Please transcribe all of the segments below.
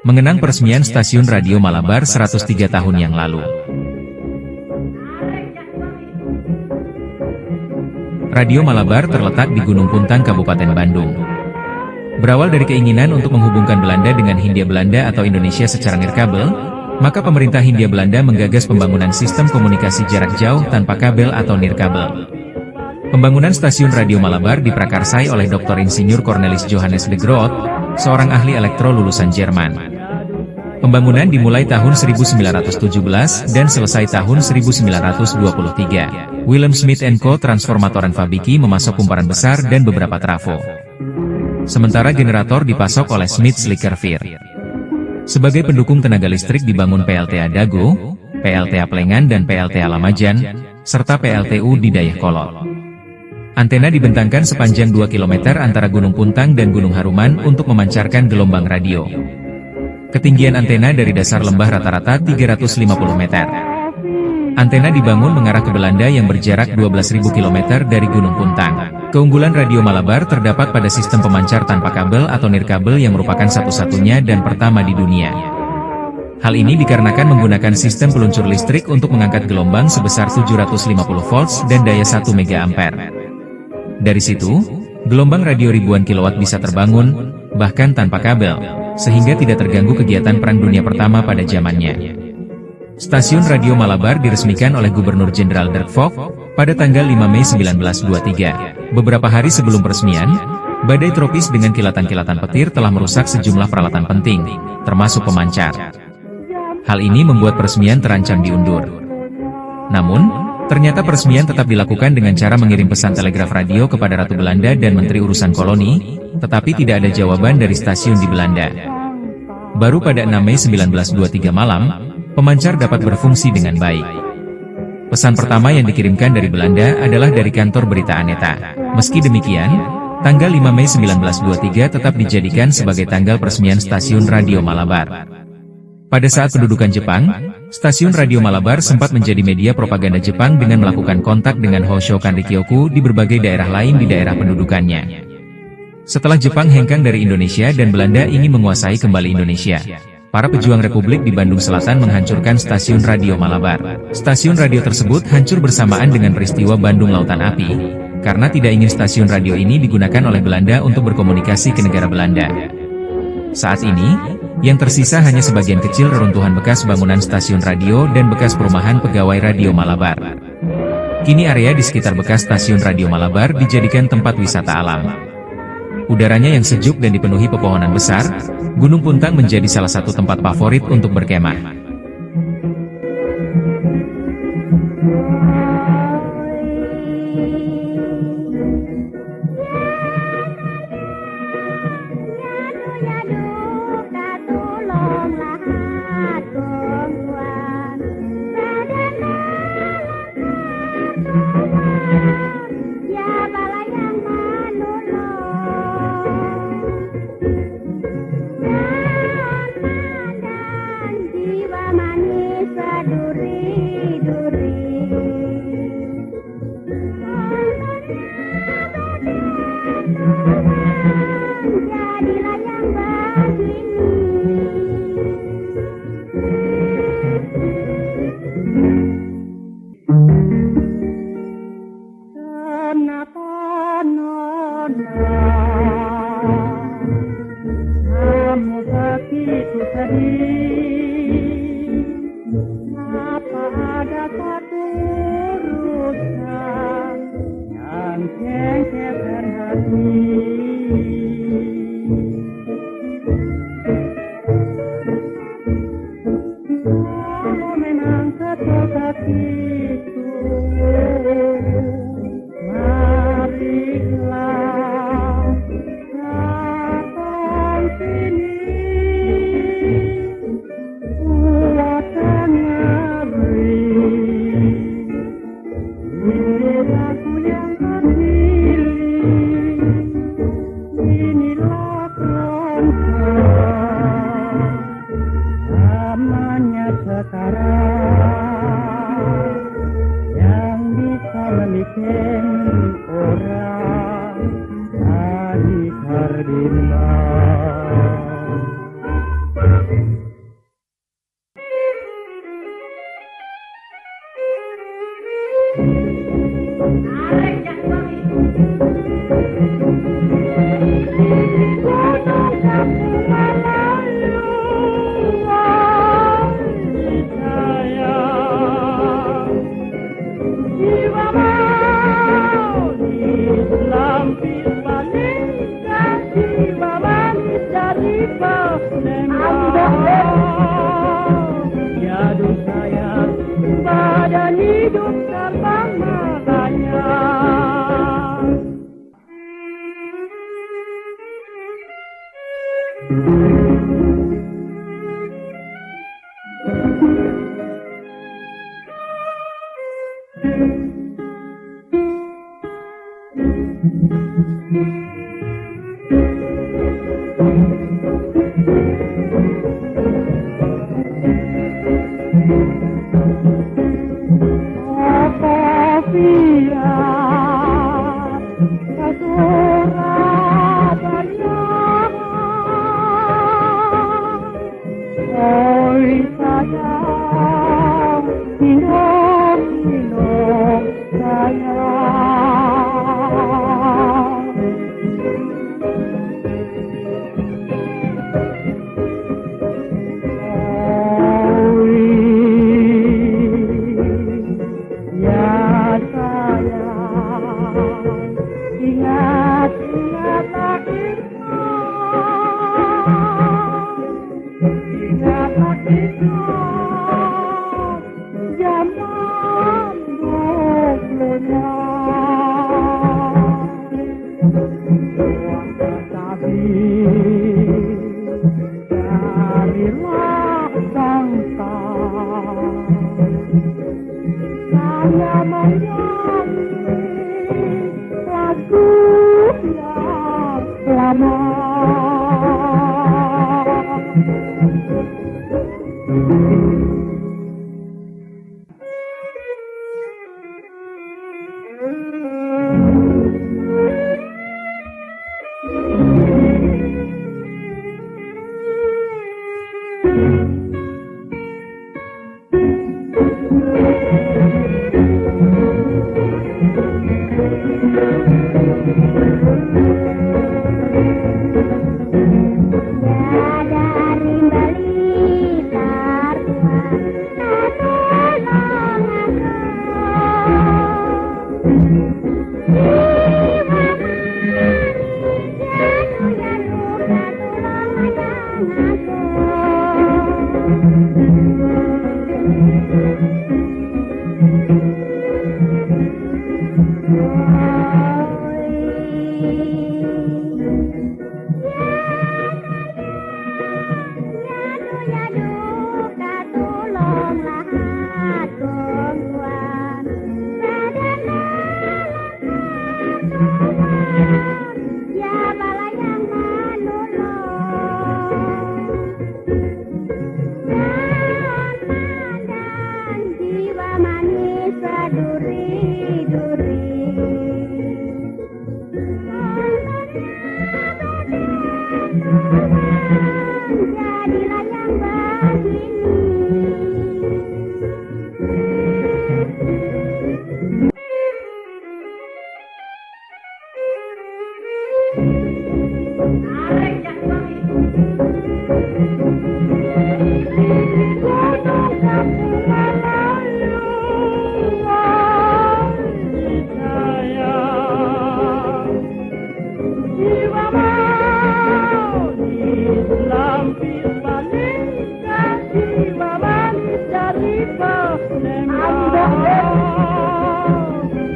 mengenang peresmian Stasiun Radio Malabar 103 tahun yang lalu. Radio Malabar terletak di Gunung Puntang, Kabupaten Bandung. Berawal dari keinginan untuk menghubungkan Belanda dengan Hindia Belanda atau Indonesia secara nirkabel, maka pemerintah Hindia Belanda menggagas pembangunan sistem komunikasi jarak jauh tanpa kabel atau nirkabel. Pembangunan Stasiun Radio Malabar diprakarsai oleh Dr. Insinyur Cornelis Johannes de Groot, seorang ahli elektro lulusan Jerman. Pembangunan dimulai tahun 1917 dan selesai tahun 1923. Willem Smith & Co. Transformatoren Fabiki memasok kumparan besar dan beberapa trafo. Sementara generator dipasok oleh Smith Slickerveer. Sebagai pendukung tenaga listrik dibangun PLTA Dago, PLTA Plengan dan PLTA Lamajan, serta PLTU di Dayakolot. Antena dibentangkan sepanjang 2 km antara Gunung Puntang dan Gunung Haruman untuk memancarkan gelombang radio. Ketinggian antena dari dasar lembah rata-rata 350 meter. Antena dibangun mengarah ke Belanda yang berjarak 12.000 km dari Gunung Puntang. Keunggulan Radio Malabar terdapat pada sistem pemancar tanpa kabel atau nirkabel yang merupakan satu-satunya dan pertama di dunia. Hal ini dikarenakan menggunakan sistem peluncur listrik untuk mengangkat gelombang sebesar 750 volts dan daya 1 MA. Dari situ, gelombang radio ribuan kilowatt bisa terbangun, bahkan tanpa kabel, sehingga tidak terganggu kegiatan Perang Dunia Pertama pada zamannya. Stasiun Radio Malabar diresmikan oleh Gubernur Jenderal Dirk Vogt pada tanggal 5 Mei 1923. Beberapa hari sebelum peresmian, badai tropis dengan kilatan-kilatan petir telah merusak sejumlah peralatan penting, termasuk pemancar. Hal ini membuat peresmian terancam diundur. Namun, ternyata peresmian tetap dilakukan dengan cara mengirim pesan telegraf radio kepada Ratu Belanda dan Menteri Urusan Koloni, tetapi tidak ada jawaban dari stasiun di Belanda. Baru pada 6 Mei 1923 malam, pemancar dapat berfungsi dengan baik. Pesan pertama yang dikirimkan dari Belanda adalah dari kantor berita Aneta. Meski demikian, tanggal 5 Mei 1923 tetap dijadikan sebagai tanggal peresmian Stasiun Radio Malabar. Pada saat pendudukan Jepang, Stasiun Radio Malabar sempat menjadi media propaganda Jepang dengan melakukan kontak dengan Hosho Kanrikyoku di berbagai daerah lain di daerah pendudukannya. Setelah Jepang hengkang dari Indonesia dan Belanda ingin menguasai kembali Indonesia, para pejuang Republik di Bandung Selatan menghancurkan Stasiun Radio Malabar. Stasiun radio tersebut hancur bersamaan dengan peristiwa Bandung Lautan Api, karena tidak ingin stasiun radio ini digunakan oleh Belanda untuk berkomunikasi ke negara Belanda. Saat ini, yang tersisa hanya sebagian kecil reruntuhan bekas bangunan stasiun radio dan bekas perumahan pegawai Radio Malabar. Kini area di sekitar bekas stasiun Radio Malabar dijadikan tempat wisata alam. Udaranya yang sejuk dan dipenuhi pepohonan besar, Gunung Puntang menjadi salah satu tempat favorit untuk berkemah. Jadul saya badan hidup terbang makanya.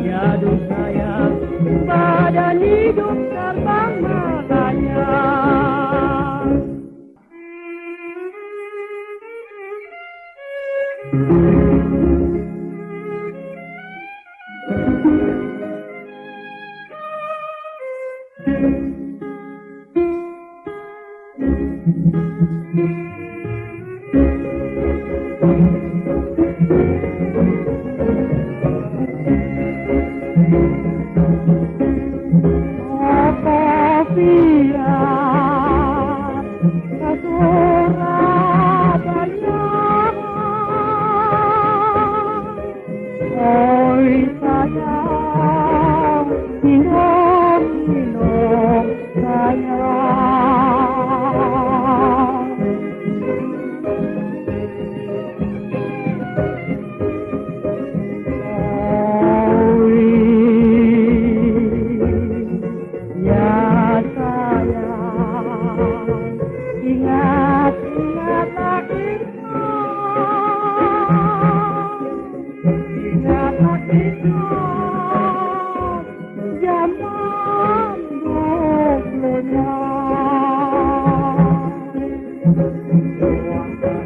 Jadul saya badan hidup terbang makanya.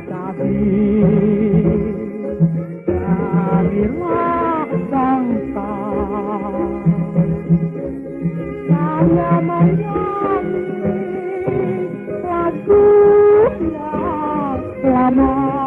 Tapi carilah bangsa saya menyanyi lagu yang lama.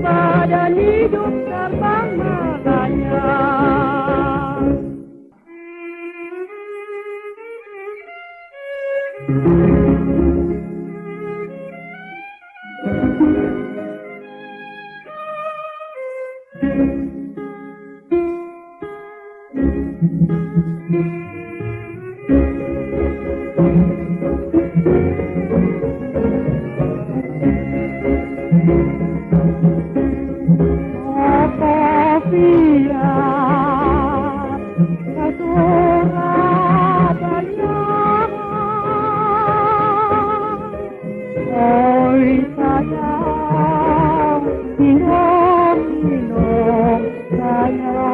Badan hidup terbang makanya. Sayang,